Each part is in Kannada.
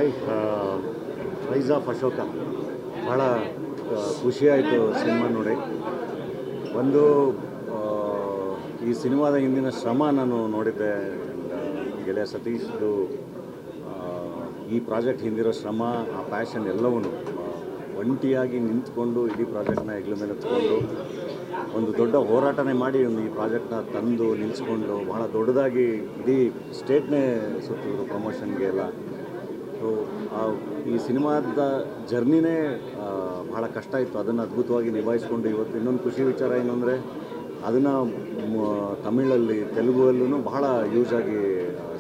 ಹಾಯ್ ರೈಸ್ ಆಫ್ ಅಶೋಕ ಭಾಳ ಖುಷಿಯಾಯಿತು ಸಿನಿಮಾ ನೋಡಿ. ಒಂದು ಈ ಸಿನಿಮಾದ ಹಿಂದಿನ ಶ್ರಮ ನಾನು ನೋಡಿದ್ದೆ. ಗೆಳೆಯ ಸತೀಶ್ದು ಈ ಪ್ರಾಜೆಕ್ಟ್ ಹಿಂದಿರೋ ಶ್ರಮ, ಆ ಪ್ಯಾಷನ್ ಎಲ್ಲವೂ ಒಂಟಿಯಾಗಿ ನಿಂತ್ಕೊಂಡು ಇಡೀ ಪ್ರಾಜೆಕ್ಟ್ನ ಹೆಗ್ಲ ಮೇಲೆ ಎತ್ಕೊಂಡು ಒಂದು ದೊಡ್ಡ ಹೋರಾಟನೇ ಮಾಡಿ ಈ ಪ್ರಾಜೆಕ್ಟ್ನ ತಂದು ನಿಲ್ಲಿಸ್ಕೊಂಡು ಭಾಳ ದೊಡ್ಡದಾಗಿ ಇಡೀ ಸ್ಟೇಟ್ನೇ ಸುತ್ತಿದ್ರು ಪ್ರಮೋಷನ್ಗೆ ಎಲ್ಲ. ಸೊ ಈ ಸಿನಿಮಾದ ಜರ್ನಿನೇ ಭಾಳ ಕಷ್ಟ ಇತ್ತು. ಅದನ್ನು ಅದ್ಭುತವಾಗಿ ನಿಭಾಯಿಸ್ಕೊಂಡು ಇವತ್ತು ಇನ್ನೊಂದು ಖುಷಿ ವಿಚಾರ ಏನು ಅಂದರೆ ಅದನ್ನು ತಮಿಳಲ್ಲಿ ತೆಲುಗುವಲ್ಲೂ ಭಾಳ ಯೂಸ್ ಆಗಿ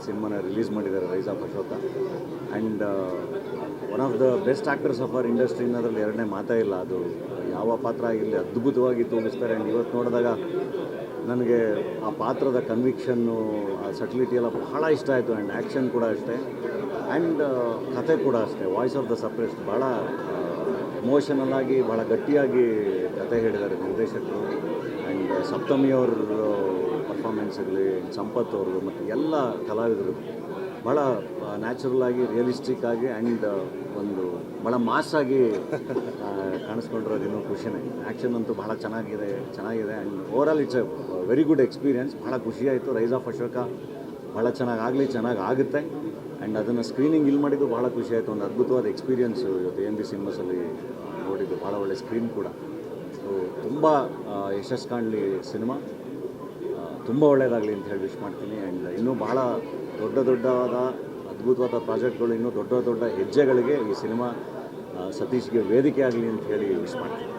ಸಿನಿಮಾನ ರಿಲೀಸ್ ಮಾಡಿದ್ದಾರೆ rise of Ashoka. And one of the best actors of our industry ಅನ್ನೋದ್ರಲ್ಲಿ ಎರಡನೇ ಮಾತೇ ಇಲ್ಲ. ಅದು ಯಾವ ಪಾತ್ರ ಆಗಿರಲಿ ಅದ್ಭುತವಾಗಿ ತೋರಿಸ್ತಾರೆ. ಆ್ಯಂಡ್ ಇವತ್ತು ನೋಡಿದಾಗ ನನಗೆ ಆ ಪಾತ್ರದ ಕನ್ವಿಕ್ಷನ್ನು, ಆ ಸಟ್ಲಿಟಿ ಎಲ್ಲ ಭಾಳ ಇಷ್ಟ ಆಯಿತು. ಆ್ಯಂಡ್ ಆ್ಯಕ್ಷನ್ ಕೂಡ ಅಷ್ಟೇ, ಆ್ಯಂಡ್ ಕತೆ ಕೂಡ ಅಷ್ಟೇ. ವಾಯ್ಸ್ ಆಫ್ ದ ಸಪ್ರೆಸ್ಡ್ ಭಾಳ ಎಮೋಷನಲ್ ಆಗಿ ಭಾಳ ಗಟ್ಟಿಯಾಗಿ ಕತೆ ಹೇಳಿದ್ದಾರೆ ನಿರ್ದೇಶಕರು. ಆ್ಯಂಡ್ ಸಪ್ತಮಿಯವ್ರ ಪರ್ಫಾರ್ಮೆನ್ಸ್ ಇರಲಿ, ಸಂಪತ್ ಅವ್ರದ್ದು ಮತ್ತು ಎಲ್ಲ ಕಲಾವಿದರು ಭಾಳ ನ್ಯಾಚುರಲ್ ಆಗಿ, ರಿಯಲಿಸ್ಟಿಕ್ ಆಗಿ ಆ್ಯಂಡ್ ಒಂದು ಭಾಳ ಮಾಸ್ ಆಗಿ ಕಾಣಿಸ್ಕೊಂಡಿರೋದು ಇನ್ನೂ ಖುಷಿನೇ. ಆ್ಯಕ್ಷನ್ ಅಂತೂ ಭಾಳ ಚೆನ್ನಾಗಿದೆ. And overall it's A very good experience. ಭಾಳ ಖುಷಿಯಾಯಿತು. ರೈಸ್ ಆಫ್ ಅಶೋಕ ಭಾಳ ಚೆನ್ನಾಗುತ್ತೆ. ಆ್ಯಂಡ್ ಅದನ್ನು ಸ್ಕ್ರೀನಿಂಗ್ ಇಲ್ಲಿ ಮಾಡಿದ್ದು ಭಾಳ ಖುಷಿಯಾಯಿತು. ಒಂದು ಅದ್ಭುತವಾದ ಎಕ್ಸ್ಪೀರಿಯನ್ಸು ಇವತ್ತು AMB ಸಿನಿಮಾಸಲ್ಲಿ ನೋಡಿದ್ದು. ಭಾಳ ಒಳ್ಳೆ ಸ್ಕ್ರೀನ್ ಕೂಡ. ಸೊ ತುಂಬ ಯಶಸ್ಸು ಕಾಣಲಿ ಸಿನಿಮಾ, ತುಂಬ ಒಳ್ಳೆಯದಾಗಲಿ ಅಂತ ಹೇಳಿ ವಿಶ್ ಮಾಡ್ತೀನಿ. ಆ್ಯಂಡ್ ಇನ್ನೂ ಭಾಳ ದೊಡ್ಡವಾದ ಅದ್ಭುತವಾದ ಪ್ರಾಜೆಕ್ಟ್ಗಳು, ಇನ್ನೂ ದೊಡ್ಡ ಹೆಜ್ಜೆಗಳಿಗೆ ಈ ಸಿನಿಮಾ ಸತೀಶ್ಗೆ ವೇದಿಕೆ ಆಗಲಿ ಅಂತ ಹೇಳಿ ವಿಶ್ ಮಾಡ್ತೀನಿ.